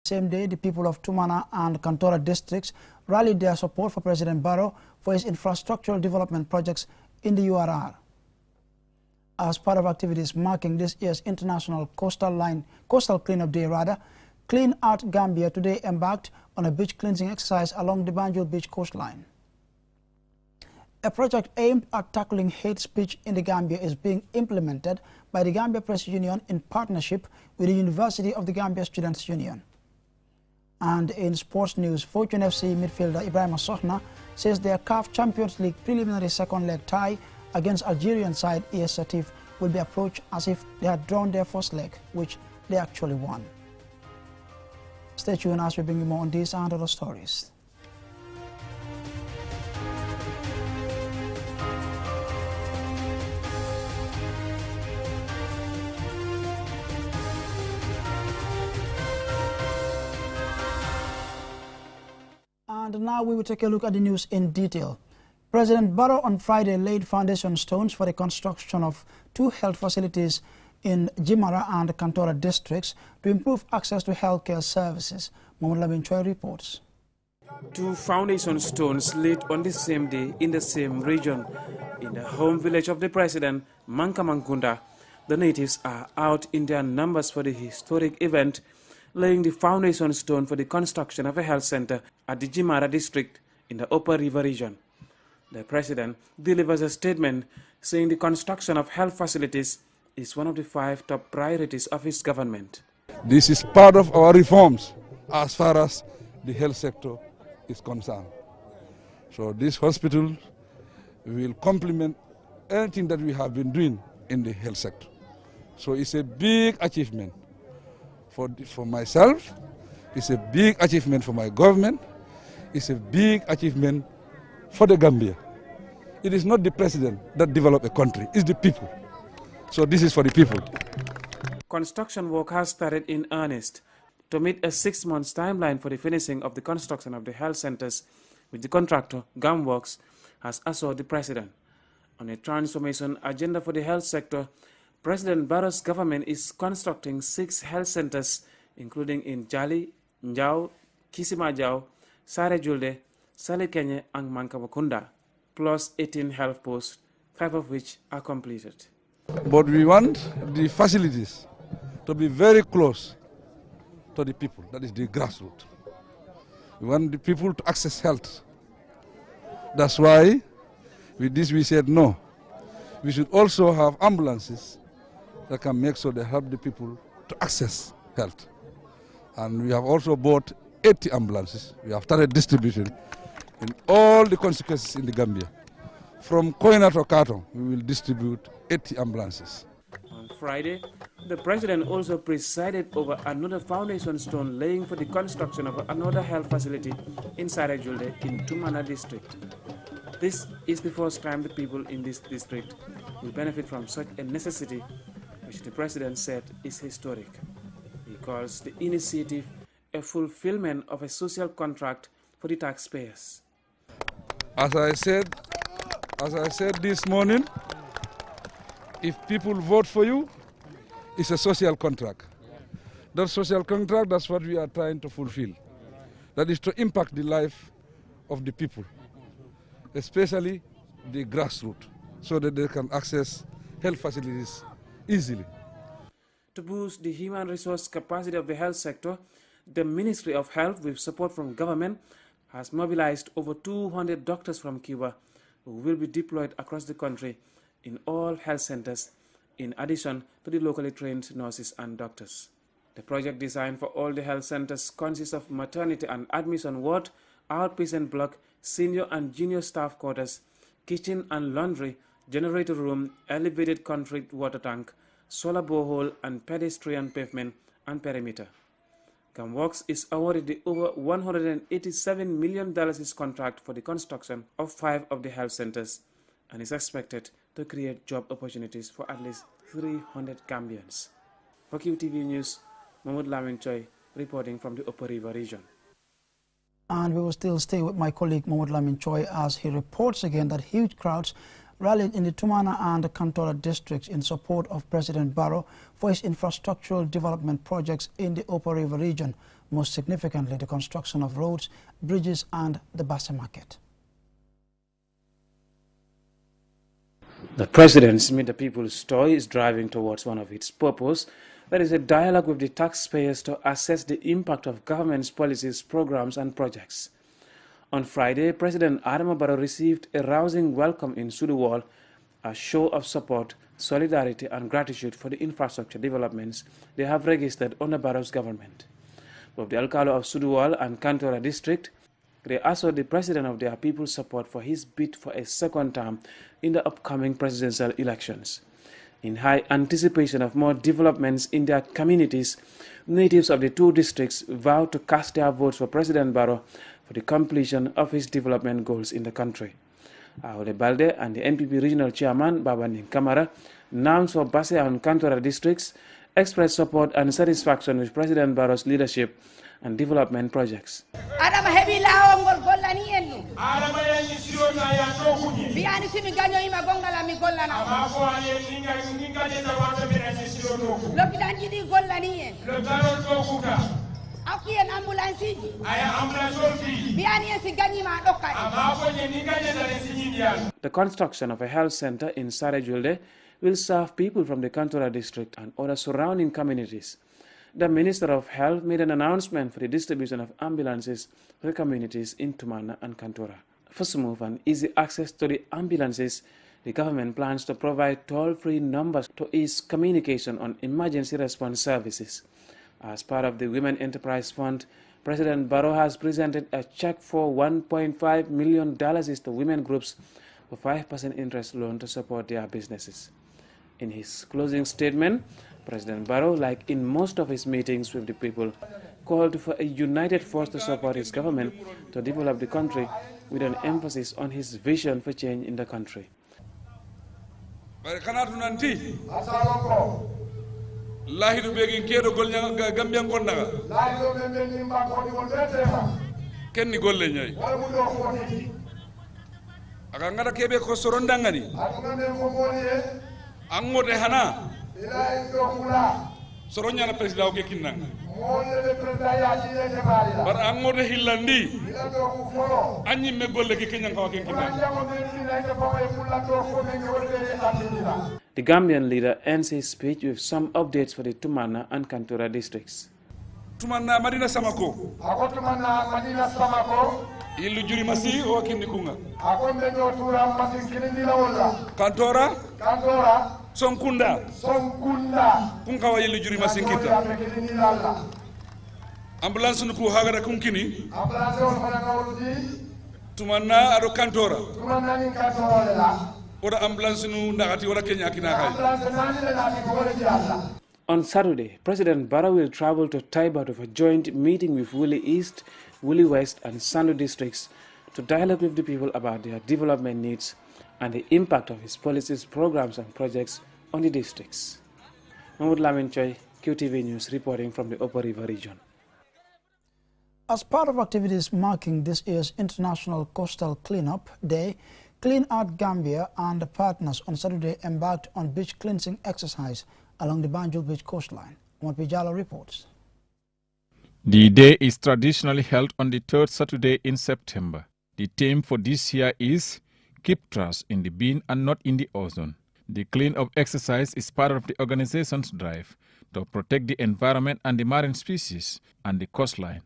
Same day, the people of Tumana and Kantora districts rallied their support for President Barrow for his infrastructural development projects in the URR. As part of activities marking this year's International Coastal Cleanup Day, Clean Out Gambia today embarked on a beach cleansing exercise along the Banjul Beach coastline. A project aimed at tackling hate speech in the Gambia is being implemented by the Gambia Press Union in partnership with the University of the Gambia Students' Union. And in sports news, Fortune FC midfielder Ibrahima Sohna says their CAF Champions League preliminary second leg tie against Algerian side ES Satif will be approached as if they had drawn their first leg, which they actually won. Stay tuned as we bring you more on these and other stories. And now we will take a look at the news in detail. President Barrow on Friday laid foundation stones for the construction of 2 health facilities in Jimara and Kantora districts to improve access to healthcare services. Mohamed Lamin Choi reports. 2 foundation stones laid on the same day in the same region. In the home village of the president, Mankamankunda, the natives are out in their numbers for the historic event, laying the foundation stone for the construction of a health center at the Jimara district in the Upper River region. The president delivers a statement saying the construction of health facilities is one of the 5 top priorities of his government. This is part of our reforms as far as the health sector is concerned. So this hospital will complement anything that we have been doing in the health sector. So it's a big achievement for myself, it's a big achievement for my government, it's a big achievement for the Gambia. It is not the president that developed a country, it's the people. So this is for the people. Construction work has started in earnest to meet a 6-month timeline for the finishing of the construction of the health centers, which the contractor, Gamworks, has assured the president. On a transformation agenda for the health sector, President Barrow's government is constructing 6 health centers, including in Jali, Njau, Kisimajau, Sare Julde, Salekenye, and Mankamakunda, plus 18 health posts, 5 of which are completed. But we want the facilities to be very close to the people, that is the grassroots. We want the people to access health. That's why with this we said no. We should also have ambulances that can make sure they help the people to access health. And we have also bought 80 ambulances. We have started distribution in all the constituencies in the Gambia. From Koina to Kato, we will distribute 80 ambulances. On Friday, the president also presided over another foundation stone laying for the construction of another health facility in Sarajulde in Tumana district. This is the first time the people in this district will benefit from such a necessity, which the president said is historic. He calls the initiative a fulfillment of a social contract for the taxpayers. As I said this morning, if people vote for you, it's a social contract. That social contract, that's what we are trying to fulfill. That is to impact the life of the people, especially the grassroots, so that they can access health facilities easily. To boost the human resource capacity of the health sector, the Ministry of Health, with support from government, has mobilized over 200 doctors from Cuba who will be deployed across the country in all health centers, in addition to the locally trained nurses and doctors. The project designed for all the health centers consists of maternity and admission ward, outpatient block, senior and junior staff quarters, kitchen and laundry, generator room, elevated concrete water tank, solar borehole, and pedestrian pavement and perimeter. Gamworks is awarded the over $187 million contract for the construction of 5 of the health centers and is expected to create job opportunities for at least 300 Gambians. For QTV News, Mohamed Lamin Choi reporting from the Upper River region. And we will still stay with my colleague Mohamed Lamin Choi as he reports again that huge crowds rallied in the Tumana and Kantora districts in support of President Barrow for his infrastructural development projects in the Upper River region, most significantly the construction of roads, bridges and the Basse Market. The President's Meet the People's story is driving towards one of its purpose, that is a dialogue with the taxpayers to assess the impact of government's policies, programs and projects. On Friday, President Adama Barrow received a rousing welcome in Suduwal, a show of support, solidarity and gratitude for the infrastructure developments they have registered under Barrow's government. Both the Alcalo of Suduwal and Kantora district, they assured the President of their people's support for his bid for a second term in the upcoming presidential elections. In high anticipation of more developments in their communities, natives of the two districts vowed to cast their votes for President Barrow for the completion of his development goals in the country. Aole Balde and the NPP regional chairman, Babanin Kamara, announced for Basse and Kantora districts, expressed support and satisfaction with President Barrow's leadership and development projects. The construction of a health center in Sarajulde will serve people from the Kantora district and other surrounding communities. The Minister of Health made an announcement for the distribution of ambulances for the communities in Tumana and Kantora. For smooth and easy access to the ambulances, the government plans to provide toll-free numbers to ease communication on emergency response services. As part of the Women Enterprise Fund, President Barrow has presented a check for $1.5 million to women groups for 5% interest loan to support their businesses. In his closing statement, President Barrow, like in most of his meetings with the people, called for a united force to support his government to develop the country with an emphasis on his vision for change in the country. Lahidu begin kedo golnya Gambian konnaga. Lahidu begin nimba kodi golbete. Kenni golle nyoy. Aga ngada kebe ko sorondangani. Agande ko goliye. Angode hana. Ila indo kula. Soronya na president o kekinanga. Molle le president ya ci le bari. Bar angode hillandi. Ila do ku folo. Anyi me golle ke kenya ko kekinanga. The Gambian leader ends his speech with some updates for the Tumana and Kantora districts. Tumana Madina Samako. Ako Tumana Madina Samako. Ilu juri masi o kindi kunga. Ako mbenyo tura masi kilindi la wala. Kantora. Kantora. Sonkunda. Sonkunda. Kunka wa ilu juri masi kita. Ambulance nuku hagara kunkini. Ambulance on fana wuluji. Tumana ado Kantora. Tumana ni Kantora la. On Saturday, President Barrow will travel to Taibat for a joint meeting with Woolly East, Woolly West and Sandu districts to dialogue with the people about their development needs and the impact of his policies, programs and projects on the districts. Mahmoud Lamin Choi, QTV News, reporting from the Upper River region. As part of activities marking this year's International Coastal Cleanup Day, Clean Out Gambia and the partners on Saturday embarked on beach cleansing exercise along the Banjul Beach coastline. Pijalo reports. The day is traditionally held on the third Saturday in September. The theme for this year is Keep Trash in the Bin and Not in the Ozone. The clean-up exercise is part of the organization's drive to protect the environment and the marine species and the coastline.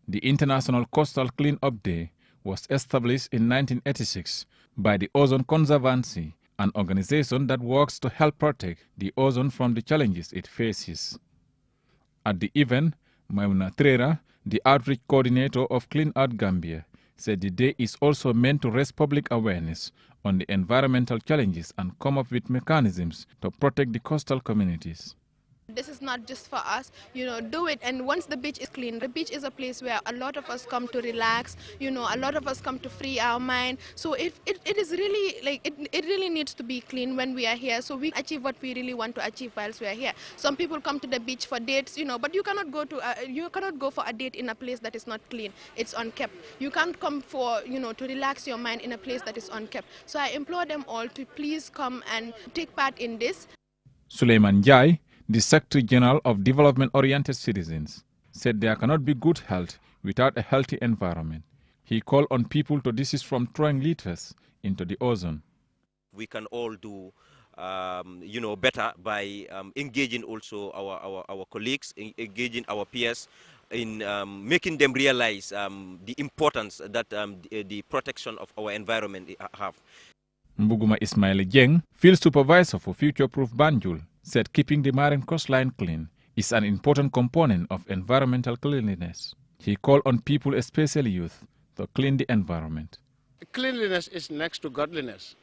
The International Coastal Clean-up Day was established in 1986 by the Ozone Conservancy, an organization that works to help protect the ozone from the challenges it faces. At the event, Maimuna Trera, the outreach coordinator of Clean Out Gambia, said the day is also meant to raise public awareness on the environmental challenges and come up with mechanisms to protect the coastal communities. This is not just for us, do it. And once the beach is clean, the beach is a place where a lot of us come to relax, a lot of us come to free our mind. So it is really like, it really needs to be clean when we are here, so we achieve what we really want to achieve whilst we are here. Some people come to the beach for dates, but you cannot go for a date in a place that is not clean, it's unkept. You can't come for, to relax your mind in a place that is unkept. So I implore them all to please come and take part in this. Suleiman Jai, the Secretary General of Development-Oriented Citizens, said there cannot be good health without a healthy environment. He called on people to desist from throwing litters into the ozone. We can all do, better by engaging also our colleagues, engaging our peers in making them realize the importance that the protection of our environment have. Mbuguma Ismail Jeng, field supervisor for Future-Proof Banjul, said keeping the marine coastline clean is an important component of environmental cleanliness. He called on people, especially youth, to clean the environment. Cleanliness is next to godliness.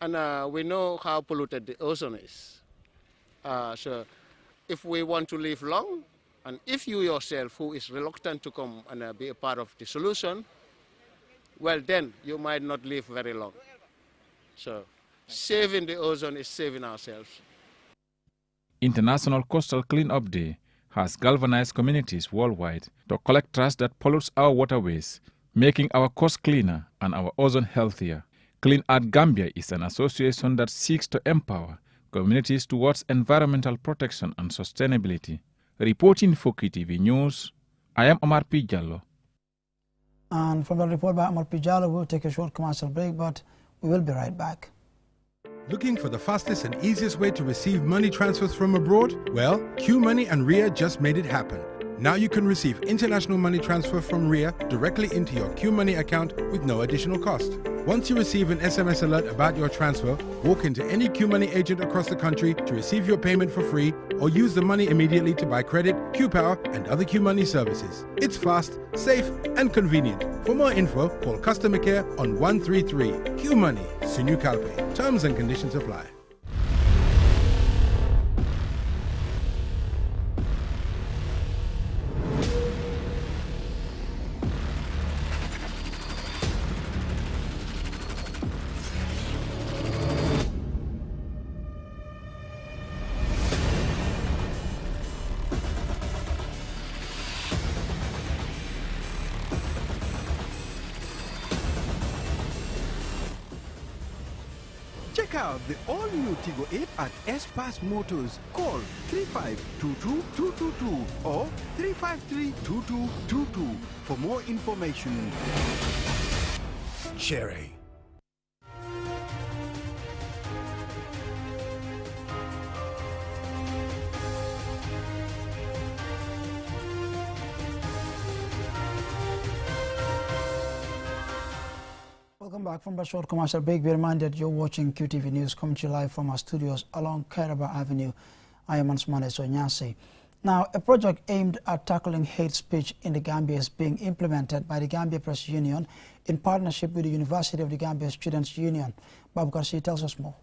And we know how polluted the ozone is. So if we want to live long, and if you yourself, who is reluctant to come and be a part of the solution, well then you might not live very long. So saving the ozone is saving ourselves. International Coastal Cleanup Day has galvanized communities worldwide to collect trash that pollutes our waterways, making our coast cleaner and our ozone healthier. Clean Earth Gambia is an association that seeks to empower communities towards environmental protection and sustainability. Reporting for KTV News, I am Omar P. Jallo. And from the report by Omar P. Jallo, we'll take a short commercial break, but we will be right back. Looking for the fastest and easiest way to receive money transfers from abroad? Well, QMoney and RIA just made it happen. Now you can receive international money transfer from RIA directly into your QMoney account with no additional cost. Once you receive an SMS alert about your transfer, walk into any QMoney agent across the country to receive your payment for free, or use the money immediately to buy credit, QPower, and other QMoney services. It's fast, safe, and convenient. For more info, call customer care on 133. QMoney, Sunu Calpe. Terms and conditions apply. Check out the all-new Tigo 8 at S-Pass Motors. Call 3522-222 or 353-2222 for more information. Cherry. Welcome back from the short commercial break. Be reminded you're watching QTV News coming to you live from our studios along Kairaba Avenue. I am Ansmane Sonyasi. Now, a project aimed at tackling hate speech in the Gambia is being implemented by the Gambia Press Union in partnership with the University of the Gambia Students' Union. Babu Karsi tells us more.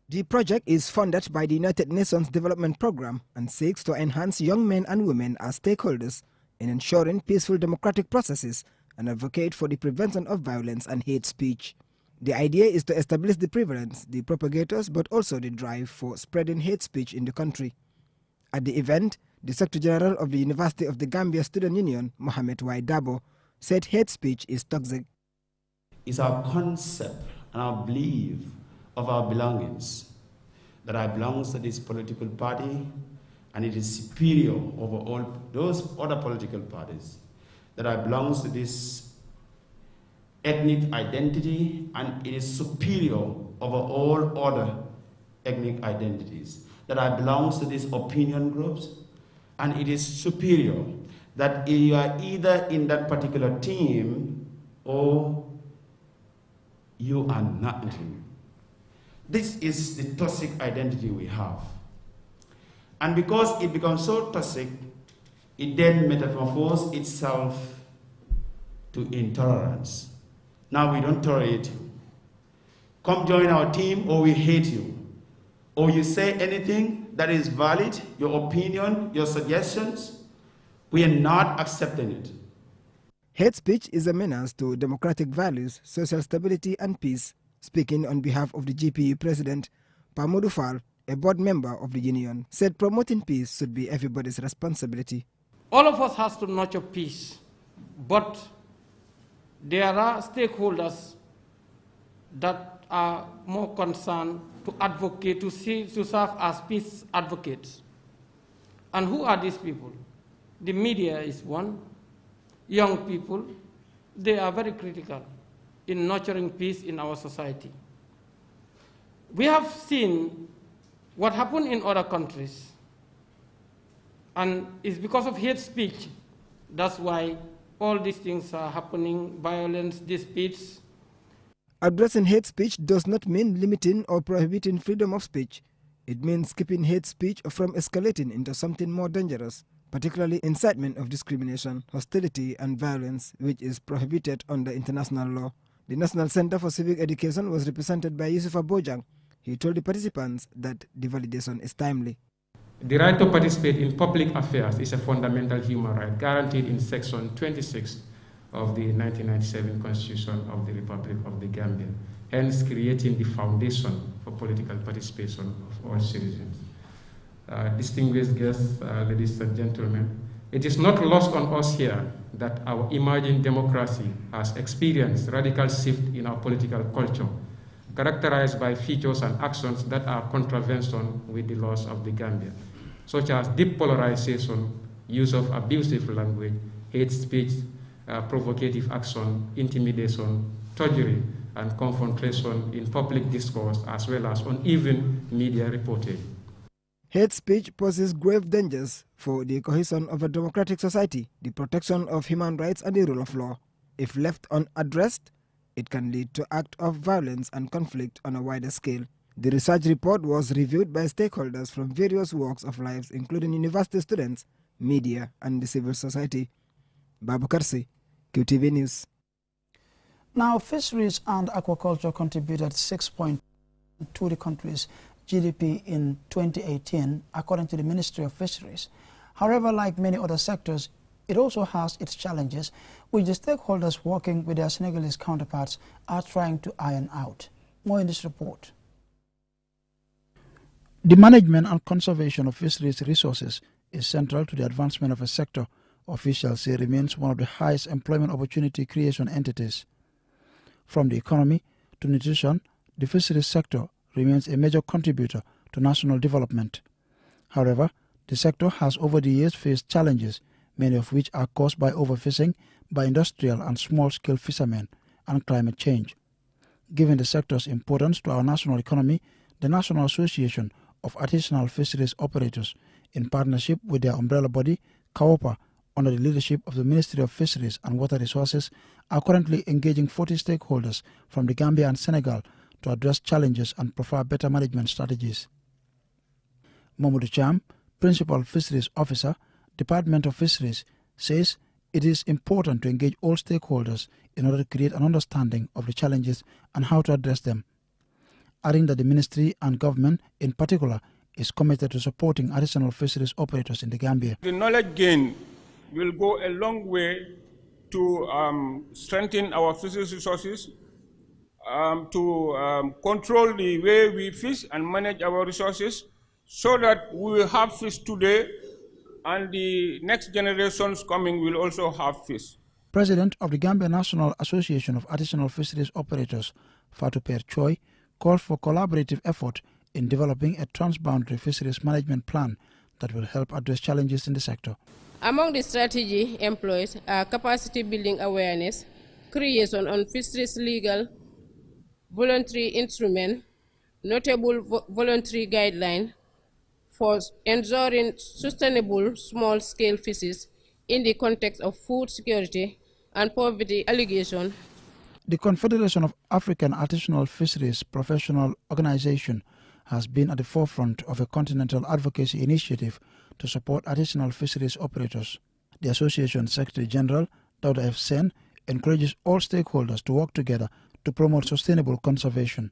The project is funded by the United Nations Development Programme and seeks to enhance young men and women as stakeholders in ensuring peaceful democratic processes and advocate for the prevention of violence and hate speech. The idea is to establish the prevalence, the propagators, but also the drive for spreading hate speech in the country. At the event, the Secretary General of the University of the Gambia Student Union, Mohamed Y. Dabo, said hate speech is toxic. It's our concept and our belief of our belongings, that I belong to this political party and it is superior over all those other political parties, that I belong to this ethnic identity and it is superior over all other ethnic identities, that I belong to these opinion groups and it is superior, that you are either in that particular team or you are nothing. This is the toxic identity we have. And because it becomes so toxic, it then metamorphoses itself to intolerance. Now we don't tolerate you. Come join our team or we hate you. Or you say anything, that is valid, your opinion, your suggestions, we are not accepting it. Hate speech is a menace to democratic values, social stability and peace. Speaking on behalf of the GPU president, Pamodu Fall, a board member of the union, said promoting peace should be everybody's responsibility. All of us has to nurture peace, but there are stakeholders that are more concerned to advocate, to serve as peace advocates. And who are these people? The media is one. Young people, they are very critical in nurturing peace in our society. We have seen what happened in other countries, and it's because of hate speech. That's why all these things are happening, violence, disputes. Addressing hate speech does not mean limiting or prohibiting freedom of speech. It means keeping hate speech from escalating into something more dangerous, particularly incitement of discrimination, hostility, and violence, which is prohibited under international law. The National Center for Civic Education was represented by Yusufa Bojang. He told the participants that the validation is timely. The right to participate in public affairs is a fundamental human right guaranteed in Section 26 of the 1997 Constitution of the Republic of the Gambia, hence creating the foundation for political participation of all citizens. Distinguished guests, ladies and gentlemen, it is not lost on us here that our emerging democracy has experienced radical shift in our political culture, characterized by features and actions that are contravention with the laws of the Gambia, such as deep polarization, use of abusive language, hate speech, provocative action, intimidation, perjury, and confrontation in public discourse, as well as uneven media reporting. Hate speech poses grave dangers for the cohesion of a democratic society, the protection of human rights, and the rule of law. If left unaddressed, it can lead to acts of violence and conflict on a wider scale. The research report was reviewed by stakeholders from various walks of life, including university students, media, and the civil society. Babu Karsi, QTV News. Now, fisheries and aquaculture contributed 6.2 to the country's GDP in 2018, according to the Ministry of Fisheries. However, like many other sectors, it also has its challenges, which the stakeholders working with their Senegalese counterparts are trying to iron out. More in this report. The management and conservation of fisheries resources is central to the advancement of a sector officials say remains one of the highest employment opportunity creation entities. From the economy to nutrition, the fisheries sector remains a major contributor to national development. However, the sector has over the years faced challenges, many of which are caused by overfishing by industrial and small-scale fishermen and climate change. Given the sector's importance to our national economy, the National Association of Artisanal Fisheries Operators, in partnership with their umbrella body, CAOPA, under the leadership of the Ministry of Fisheries and Water Resources, are currently engaging 40 stakeholders from the Gambia and Senegal to address challenges and prefer better management strategies. Mamadou Cham, Principal Fisheries Officer, Department of Fisheries, says it is important to engage all stakeholders in order to create an understanding of the challenges and how to address them, adding that the Ministry and government in particular is committed to supporting artisanal fisheries operators in the Gambia. The knowledge gain will go a long way to strengthen our fisheries resources, to control the way we fish and manage our resources so that we will have fish today and the next generations coming will also have fish. President of the Gambia National Association of Artisanal Fisheries Operators, Fatou Per Choi, called for collaborative effort in developing a transboundary fisheries management plan that will help address challenges in the sector. Among the strategy employed are capacity building awareness, creation on fisheries legal, voluntary instrument, notable voluntary guideline for ensuring sustainable small-scale fishes in the context of food security and poverty alleviation. The Confederation of African Artisanal Fisheries Professional Organization has been at the forefront of a continental advocacy initiative to support artisanal fisheries operators. The Association Secretary General, Dauda F. Sen, encourages all stakeholders to work together to promote sustainable conservation.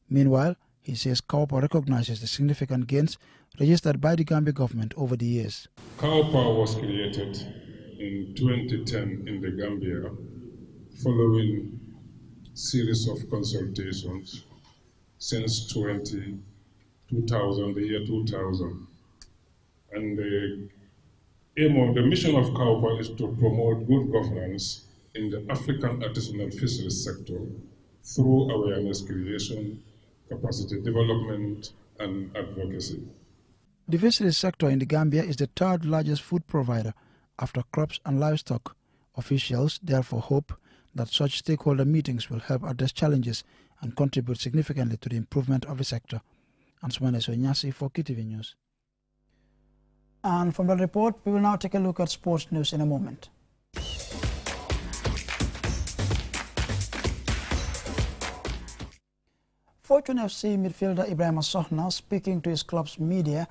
Meanwhile, He says COWPA recognizes the significant gains registered by the Gambia government over the years. COWPA was created in 2010 in the Gambia following series of consultations since 2000, the year 2000. And the aim of the mission of COWPA is to promote good governance in the African artisanal fisheries sector through awareness creation, capacity development, and advocacy. The fisheries sector in the Gambia is the third largest food provider after crops and livestock. Officials therefore hope that such stakeholder meetings will help address challenges and contribute significantly to the improvement of the sector. Ansumane Sonyasi for KTV News. And from the report, we will now take a look at sports news in a moment. Fortune FC midfielder Ibrahim Sohna, speaking to his club's media,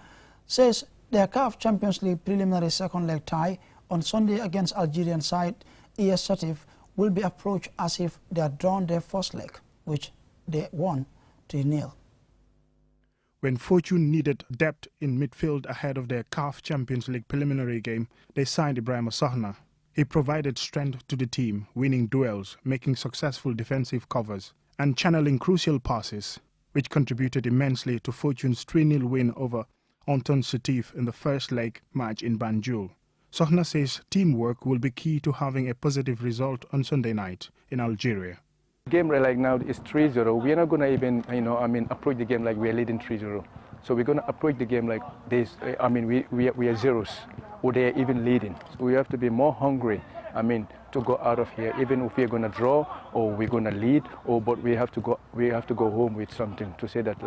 says their CAF Champions League preliminary second leg tie on Sunday against Algerian side ES Satif will be approached as if they had drawn their first leg, which they won 3-0. When Fortune needed depth in midfield ahead of their CAF Champions League preliminary game, they signed Ibrahim Sohna. He provided strength to the team, winning duels, making successful defensive covers, and channeling crucial passes, which contributed immensely to Fortune's 3-0 win over Untitled Chapter in the first leg match in Banjul. Sohna says teamwork will be key to having a positive result on Sunday night in Algeria. The game right now is 3-0. We are not going to even, approach the game like we are leading 3-0. So we're going to approach the game like this. We are zeros, or they are even leading. So we have to be more hungry. To go out of here, even if we're going to draw or we're going to lead, but we have to go home with something to say that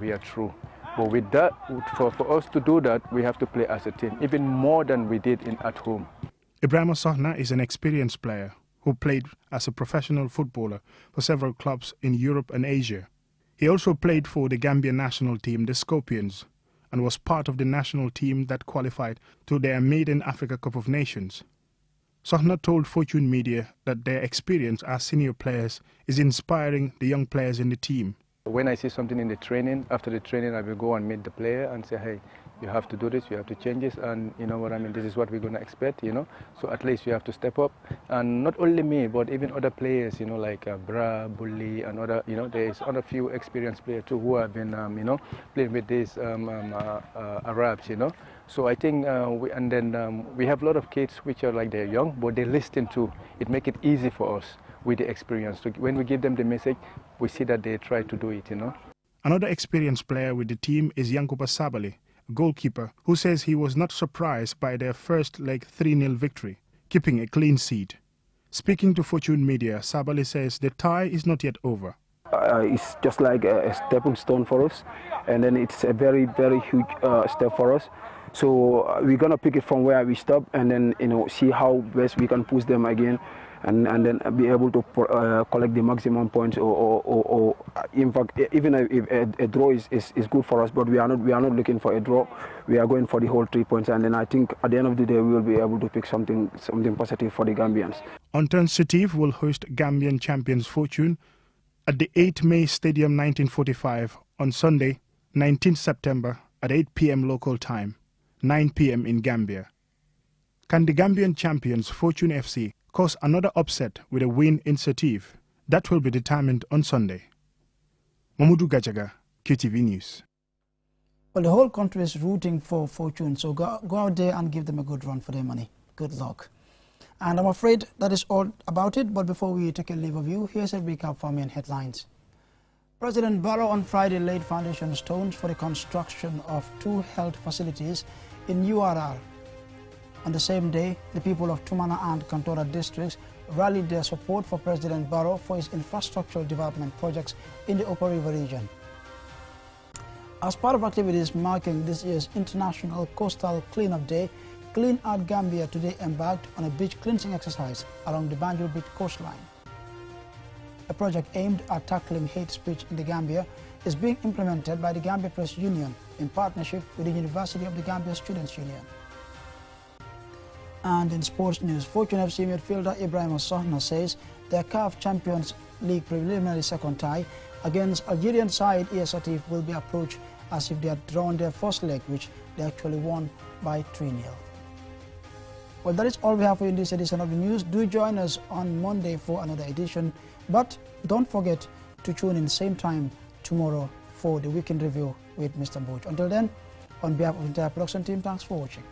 we are true. But with that, for us to do that, we have to play as a team, even more than we did at home. Ibrahim Sohna is an experienced player who played as a professional footballer for several clubs in Europe and Asia. He also played for the Gambian national team, the Scorpions, and was part of the national team that qualified to their maiden Africa Cup of Nations. Sohna told Fortune Media that their experience as senior players is inspiring the young players in the team. When I see something in the training, after the training I will go and meet the player and say, hey, you have to do this, you have to change this, and you know what I mean, this is what we're going to expect, So at least you have to step up. And not only me, but even other players, like Bra, Bully, and other, there's other few experienced players too who have been, playing with these Arabs, So I think, we have a lot of kids which are they're young, but they listen to. It make it easy for us with the experience. So when we give them the message, we see that they try to do it, Another experienced player with the team is Yankuba Sabali, a goalkeeper, who says he was not surprised by their first leg 3-0 victory, keeping a clean sheet. Speaking to Fortune Media, Sabali says the tie is not yet over. It's just like a stepping stone for us, and then it's a very, very huge step for us. So we're gonna pick it from where we stop, and then see how best we can push them again, and then be able to collect the maximum points, or in fact, even if a draw is good for us, but we are not looking for a draw. We are going for the whole 3 points, and then I think at the end of the day we will be able to pick something positive for the Gambians. Untitled Chapter will host Gambian champions Fortune at the 8 May Stadium 1945 on Sunday, 19 September at 8 p.m. local time, 9 p.m. in Gambia. Can the Gambian champions Fortune FC cause another upset with a win in Satif? That will be determined on Sunday. Mamudu Gajaga, QTV News. Well, the whole country is rooting for Fortune, so go out there and give them a good run for their money. Good luck. And I'm afraid that is all about it, but before we take a leave of you, here's a recap for main headlines. President Barrow on Friday laid foundation stones for the construction of 2 health facilities in URR. On the same day, the people of Tumana and Kantora districts rallied their support for President Barrow for his infrastructural development projects in the Upper River region. As part of activities marking this year's International Coastal Cleanup Day, Clean Out Gambia today embarked on a beach cleansing exercise along the Banjul Beach coastline. A project aimed at tackling hate speech in the Gambia is being implemented by the Gambia Press Union in partnership with the University of the Gambia Students' Union. And in sports news, Fortune FC midfielder Ibrahim Sohna says their CAF Champions League preliminary second tie Against Algerian side, AS Satif will be approached as if they had drawn their first leg, which they actually won by 3-0. Well, that is all we have for you in this edition of the news. Do join us on Monday for another edition, but don't forget to tune in same time tomorrow for the weekend review with Mr. Boch. Until then, on behalf of the entire production team, thanks for watching.